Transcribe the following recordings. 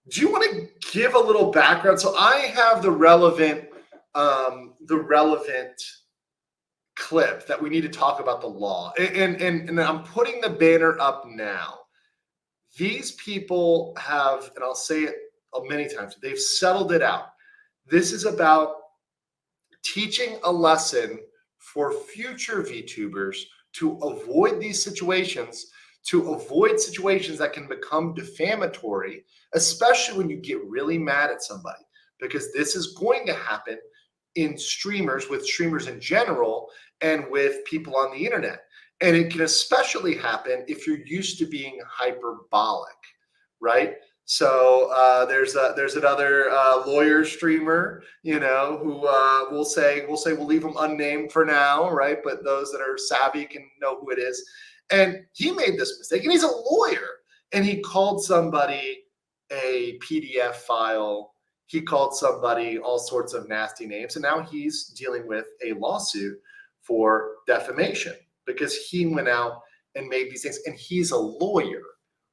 do you want to give a little background? So I have the relevant clip that we need to talk about the law, and I'm putting the banner up now. These people have, and I'll say it many times, they've settled it out. This is about teaching a lesson for future VTubers to avoid these situations, to avoid situations that can become defamatory, especially when you get really mad at somebody, because this is going to happen in streamers, with streamers in general, and with people on the internet. And it can especially happen if you're used to being hyperbolic, right? So there's another lawyer streamer, you know, who we'll leave him unnamed for now, right? But those that are savvy can know who it is. And he made this mistake, and he's a lawyer, and he called somebody a PDF file. He called somebody all sorts of nasty names, and now he's dealing with a lawsuit for defamation because he went out and made these things, and he's a lawyer,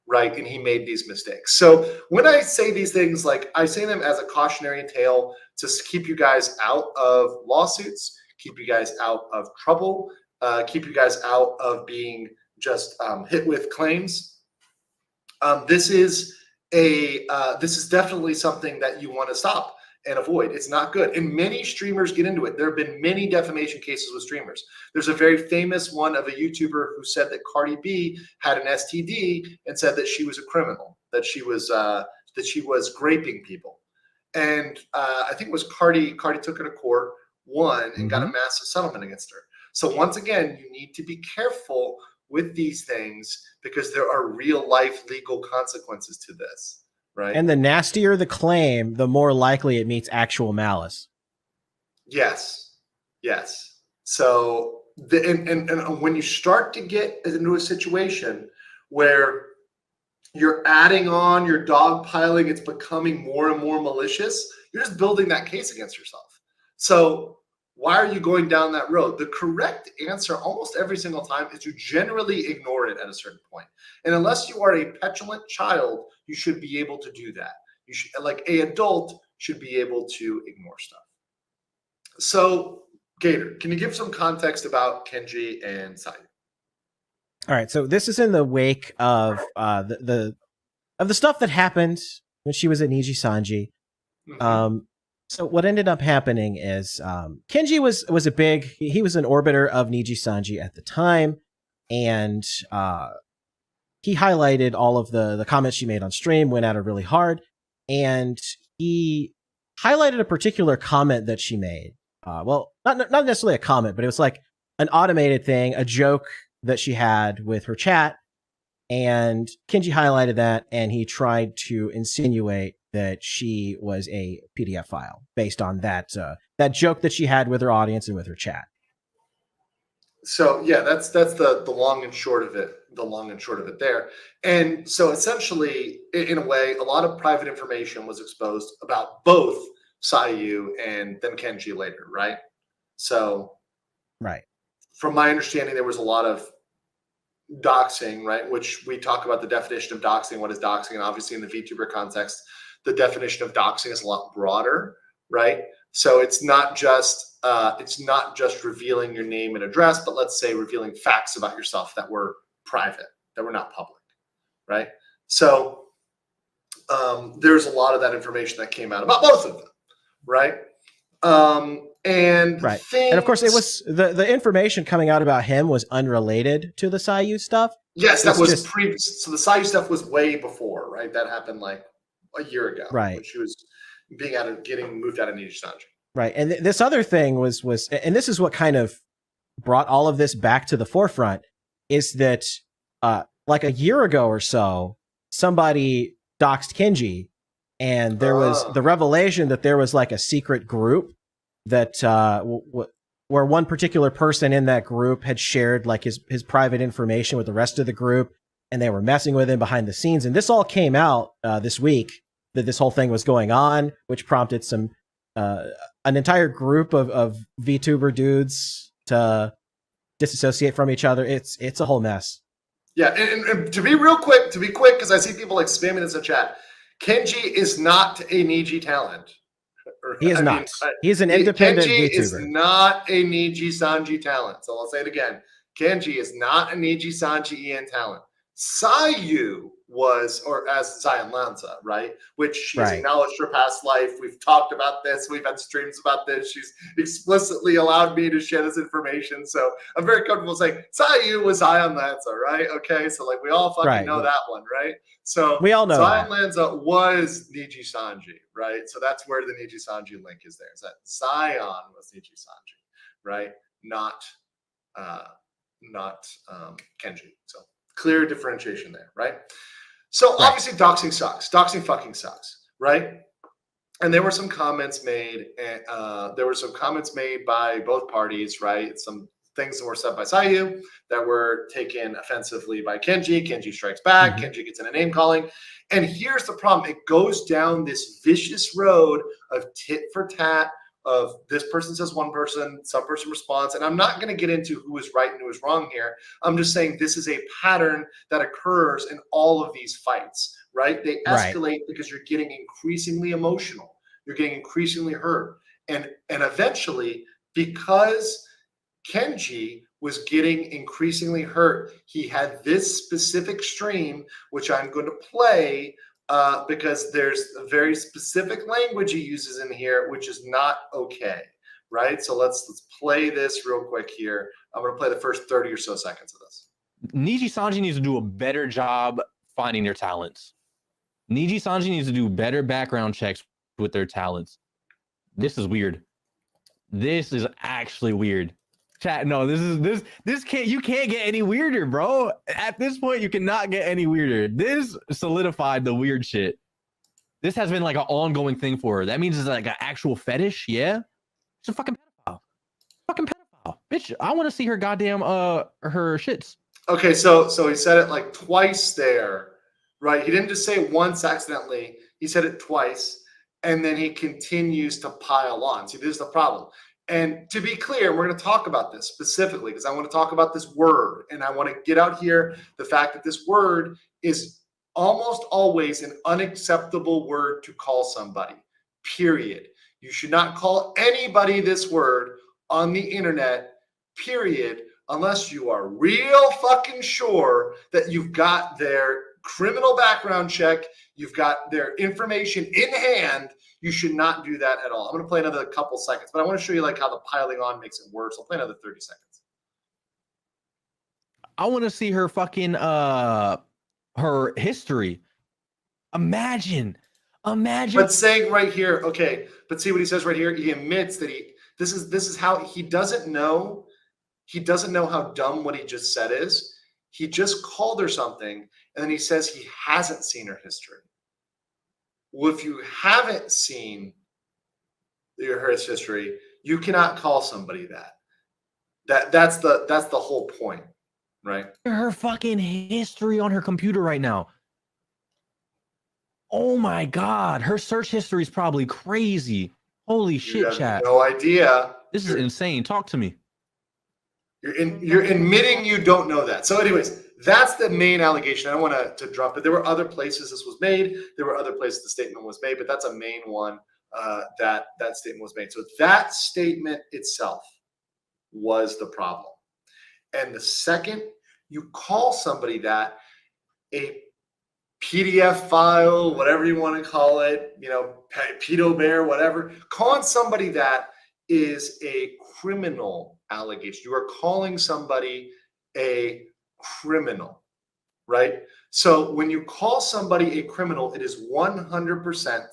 right? And he made these mistakes. So when I say these things, like, I say them as a cautionary tale to keep you guys out of lawsuits, keep you guys out of trouble, keep you guys out of being just hit with claims. This is definitely something that you want to stop and avoid. It's not good. And many streamers get into it. There have been many defamation cases with streamers. There's a very famous one of a YouTuber who said that Cardi B had an STD and said that she was a criminal, that she was graping people. And I think it was Cardi took her to court, won, and got a massive settlement against her. So once again, you need to be careful with these things because there are real life legal consequences to this, right? And the nastier the claim, the more likely it meets actual malice. Yes. So and when you start to get into a situation where you're adding on, you're dogpiling, it's becoming more and more malicious, you're just building that case against yourself. So why are you going down that road? The correct answer almost every single time is to generally ignore it at a certain point. And unless you are a petulant child, you should be able to do that. You should, like an adult, should be able to ignore stuff. So, Gator, can you give some context about Kenji and Sayu? All right, so this is in the wake of the stuff that happened when she was at Niji Sanji. So what ended up happening is Kenji was he was an orbiter of Niji Sanji at the time, and he highlighted all of the comments she made on stream, went at her really hard, and he highlighted a particular comment that she made. Well, not necessarily a comment, but it was like an automated thing, a joke that she had with her chat, and Kenji highlighted that, and he tried to insinuate that she was a PDF file based on that joke that she had with her audience and with her chat. So yeah, that's the long and short of it. The long and short of it there. And so essentially, in a way, a lot of private information was exposed about both Sayu and then Kenji later, right? So, right. From my understanding, there was a lot of doxing, right? Which we talk about the definition of doxing. What is doxing? And obviously, in the VTuber context, the definition of doxing is a lot broader, right? So it's not just revealing your name and address, but let's say revealing facts about yourself that were private, that were not public, right? So there's a lot of that information that came out about both of them, right? And right, and of course, it was the information coming out about him was unrelated to the Sayu stuff. Yes, that was just previous. So the Sayu stuff was way before, right? That happened like a year ago, right? When she was getting moved out of Niji Sanji. Right, and this other thing was, and this is what kind of brought all of this back to the forefront, is that like a year ago or so, somebody doxed Kenji, and there was the revelation that there was like a secret group that where one particular person in that group had shared like his private information with the rest of the group, and they were messing with him behind the scenes. And this all came out this week, that this whole thing was going on, which prompted some an entire group of VTuber dudes to disassociate from each other. It's a whole mess. Yeah, and to be quick, because I see people like spamming this in chat. Kenji is not a Niji talent. He is not. He is an independent Kenji VTuber. is not a Niji Sanji talent. So I'll say it again. Kenji is not a Niji Sanji EN talent. Sayu was, or as Zion Lanza, right? Which she's acknowledged her past life. We've talked about this. We've had streams about this. She's explicitly allowed me to share this information. So I'm very comfortable saying Sayu was Zion Lanza, right? Okay. So like we all fucking know that one, right? So we all know Zion Lanza was Niji Sanji, right? So that's where the Niji Sanji link is there. Is that Zion was Niji Sanji, right? Not Kenji. So clear differentiation there, right? So obviously doxing sucks. Doxing fucking sucks, right? And there were some comments made, and by both parties, right? Some things that were said by Sayu that were taken offensively by Kenji. Kenji strikes back. Kenji gets in a name calling. And here's the problem. It goes down this vicious road of tit for tat, of this person says one person, some person responds. And I'm not going to get into who is right and who is wrong here. I'm just saying this is a pattern that occurs in all of these fights, right? They escalate because you're getting increasingly emotional. You're getting increasingly hurt. And eventually, because Kenji was getting increasingly hurt, he had this specific stream, which I'm going to play because there's a very specific language he uses in here, which is not okay, right? So let's play this real quick here. I'm going to play the first 30 or so seconds of this. Niji Sanji needs to do a better job finding their talents. Niji Sanji needs to do better background checks with their talents. This is weird. This is actually weird. Chat, no, this can't, you can't get any weirder, bro. At this point, you cannot get any weirder. This solidified the weird shit. This has been like an ongoing thing for her. That means it's like an actual fetish, yeah? She's a fucking pedophile. Fucking pedophile. Bitch, I want to see her goddamn her shits. Okay, so he said it like twice there, right? He didn't just say it once accidentally. He said it twice, and then he continues to pile on. See, this is the problem. And to be clear, we're going to talk about this specifically because I want to talk about this word. And I want to get out here the fact that this word is almost always an unacceptable word to call somebody, period. You should not call anybody this word on the internet, period, unless you are real fucking sure that you've got their criminal background check, you've got their information in hand. You should not do that at all. I'm going to play another couple seconds, but I want to show you like how the piling on makes it worse. I'll play another 30 seconds. I want to see her fucking her history. Imagine. But saying right here, okay, but see what he says right here. He admits that this is how he doesn't know how dumb what he just said is. He just called her something, and then he says he hasn't seen her history. Well, if you haven't seen her history, you cannot call somebody that. That's the whole point, right? Her fucking history on her computer right now. Oh my God, her search history is probably crazy. Holy shit, chat! No idea. This is insane. Talk to me. You're admitting you don't know that. So, anyways. That's the main allegation. I don't want to drop it. There were other places this was made. There were other places the statement was made, but that's a main one that statement was made. So that statement itself was the problem. And the second you call somebody that, a PDF file, whatever you want to call it, pedo bear, whatever, calling somebody that is a criminal allegation. You are calling somebody a criminal, right? So when you call somebody a criminal, it is 100%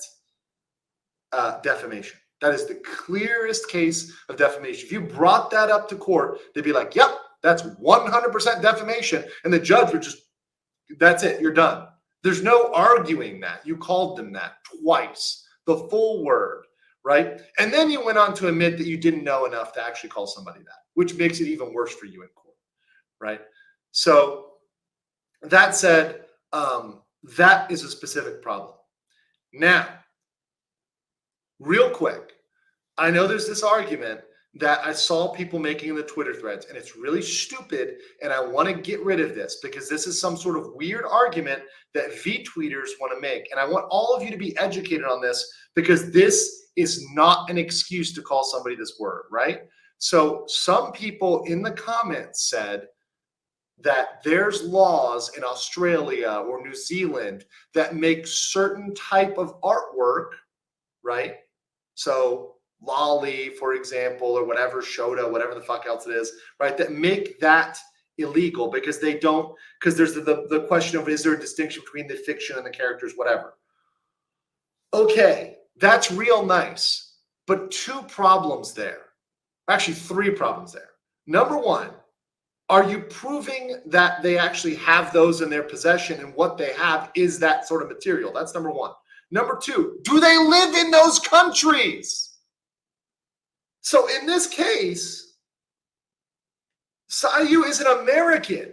defamation. That is the clearest case of defamation. If you brought that up to court, they'd be like, yep, that's 100% defamation. And the judge would just, that's it, you're done. There's no arguing that. You called them that twice, the full word, right? And then you went on to admit that you didn't know enough to actually call somebody that, which makes it even worse for you in court, right? So that said, that is a specific problem. Now, real quick, I know there's this argument that I saw people making in the Twitter threads, and it's really stupid, and I want to get rid of this because this is some sort of weird argument that V-tweeters want to make. And I want all of you to be educated on this because this is not an excuse to call somebody this word, right? So some people in the comments said that there's laws in Australia or New Zealand that make certain type of artwork, right? So lolly, for example, or whatever, Shota, whatever the fuck else it is, right? That make that illegal because they don't, because there's the question of, is there a distinction between the fiction and the characters, whatever. Okay, that's real nice, but two problems there. Actually, three problems there. Number one, are you proving that they actually have those in their possession and what they have is that sort of material? That's number one. Number two, do they live in those countries? So in this case, Sayu is an American.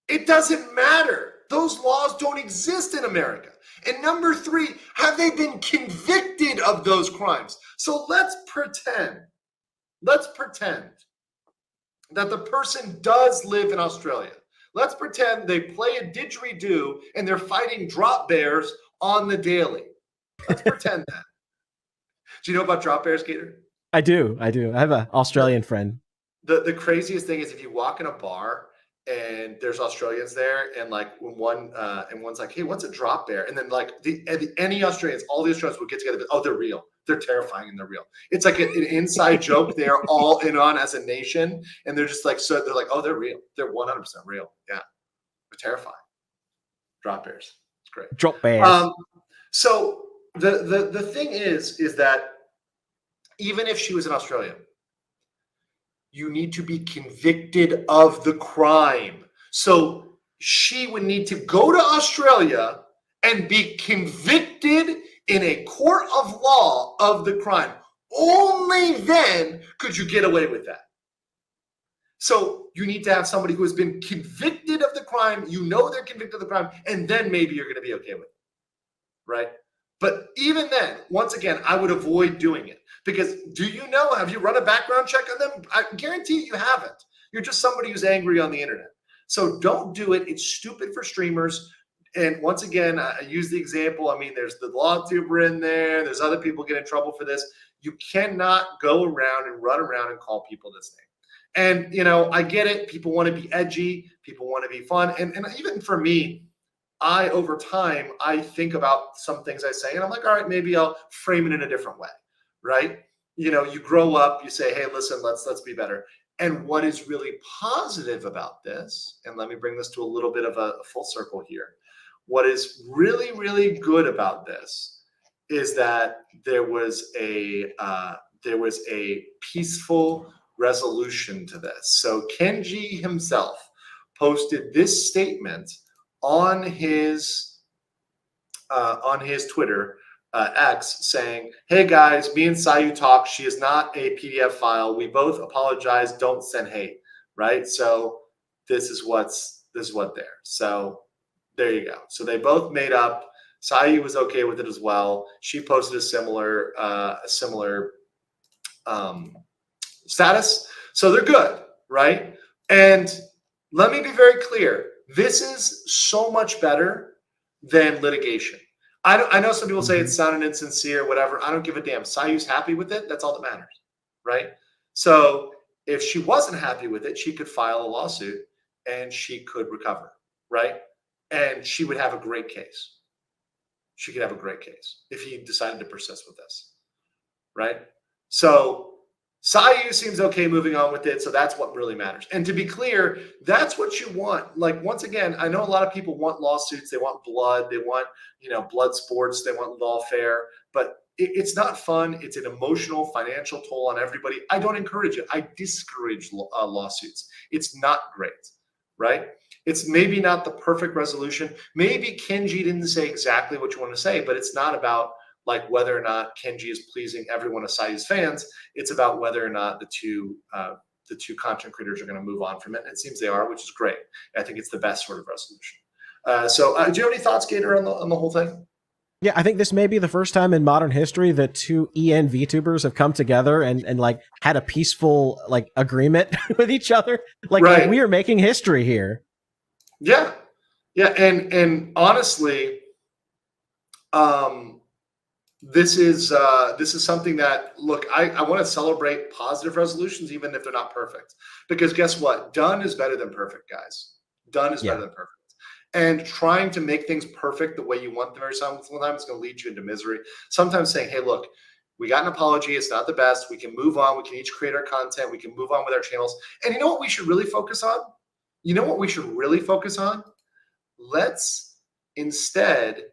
It doesn't matter. Those laws don't exist in America. And number three, have they been convicted of those crimes? So let's pretend that the person does live in Australia. Let's pretend they play a didgeridoo and they're fighting drop bears on the daily. Let's pretend that. Do you know about drop bears, Gator? I do. I have an Australian friend. The craziest thing is if you walk in a bar and there's Australians there, and like when one's like, "Hey, what's a drop bear?" And then like any Australians, all the Australians would get together. Oh, they're real. They're terrifying and they're real. It's like an inside joke they're all in on as a nation, and they're just like, so they're like, oh, they're real. They're 100% real. Yeah, they're terrifying. Drop bears. It's great. Drop bears. So the thing is that even if she was in Australia, you need to be convicted of the crime. So she would need to go to Australia and be convicted in a court of law of the crime. Only then could you get away with that. So you need to have somebody who has been convicted of the crime, you know they're convicted of the crime, and then maybe you're going to be okay with it, right? But even then, once again, I would avoid doing it because have you run a background check on them? I guarantee you haven't. You're just somebody who's angry on the internet. So don't do it. It's stupid for streamers. And once again, I use the example. I mean, there's the LawTuber in there. There's other people get in trouble for this. You cannot go around and run around and call people this name. And, I get it. People want to be edgy. People want to be fun. And even for me, over time, I think about some things I say and I'm like, all right, maybe I'll frame it in a different way, right? You grow up, you say, hey, listen, let's be better. And what is really positive about this, and let me bring this to a little bit of a full circle here. What is really, really good about this is that there was a peaceful resolution to this. So Kenji himself posted this statement on his Twitter X saying, "Hey guys, me and Sayu talk. She is not a PDF file. We both apologize. Don't send hate." Right. So this is what there. So there you go. So they both made up. Sayu was okay with it as well. She posted a similar status. So they're good, right? And let me be very clear. This is so much better than litigation. I know some people say it sounded insincere, whatever. I don't give a damn. Sayu's happy with it. That's all that matters, right? So if she wasn't happy with it, she could file a lawsuit and she could recover, right? And she would have a great case. She could have a great case if he decided to persist with this, right? So Sayu seems okay moving on with it, so that's what really matters. And to be clear, that's what you want. Like, once again, I know a lot of people want lawsuits, they want blood, they want, blood sports, they want lawfare, but it's not fun. It's an emotional, financial toll on everybody. I don't encourage it. I discourage lawsuits. It's not great, right? It's maybe not the perfect resolution. Maybe Kenji didn't say exactly what you want to say, but it's not about like whether or not Kenji is pleasing every one of Sayu's fans. It's about whether or not the two content creators are going to move on from it. And it seems they are, which is great. I think it's the best sort of resolution. So do you have any thoughts, Gator, on the whole thing? Yeah, I think this may be the first time in modern history that two EN VTubers have come together and like had a peaceful like agreement with each other. Like we are making history here. Yeah. Yeah. And honestly, this is something that, look, I want to celebrate positive resolutions, even if they're not perfect, because guess what? Done is better than perfect, guys. Done is better than perfect. And trying to make things perfect the way you want them sometimes is going to lead you into misery. Sometimes saying, hey, look, we got an apology. It's not the best. We can move on. We can each create our content. We can move on with our channels. And you know what we should really focus on? Let's instead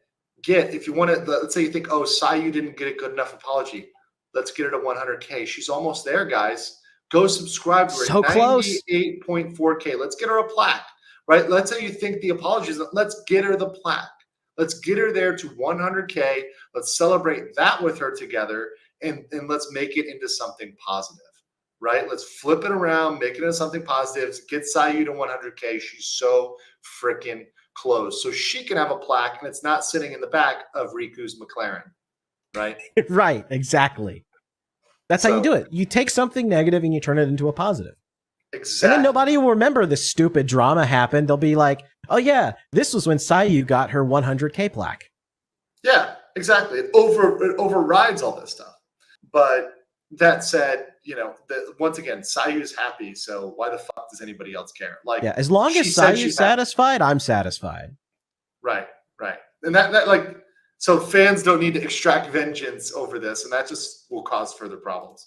get, if you want to, let's say you think, oh, Sayu didn't get a good enough apology. Let's get her to 100K. She's almost there, guys. Go subscribe to her. So close. 98.4K. Let's get her a plaque. Right? Let's say you think the apologies. Let's get her the plaque. Let's get her there to 100K. Let's celebrate that with her together, and let's make it into something positive. Right? Let's flip it around, make it into something positive. Get Sayu to 100K. She's so freaking close. So she can have a plaque, and it's not sitting in the back of Riku's McLaren. Right? Right. Exactly. That's how you do it. You take something negative and you turn it into a positive. Exactly. And then nobody will remember this stupid drama happened. They'll be like, oh yeah, this was when Sayu got her 100K plaque. Yeah, exactly. It overrides all this stuff. But that said, once again, Sayu's happy, so why the fuck does anybody else care? Like, yeah, as long as Sayu's satisfied, I'm satisfied. Right. And that like, so fans don't need to extract vengeance over this, and that just will cause further problems.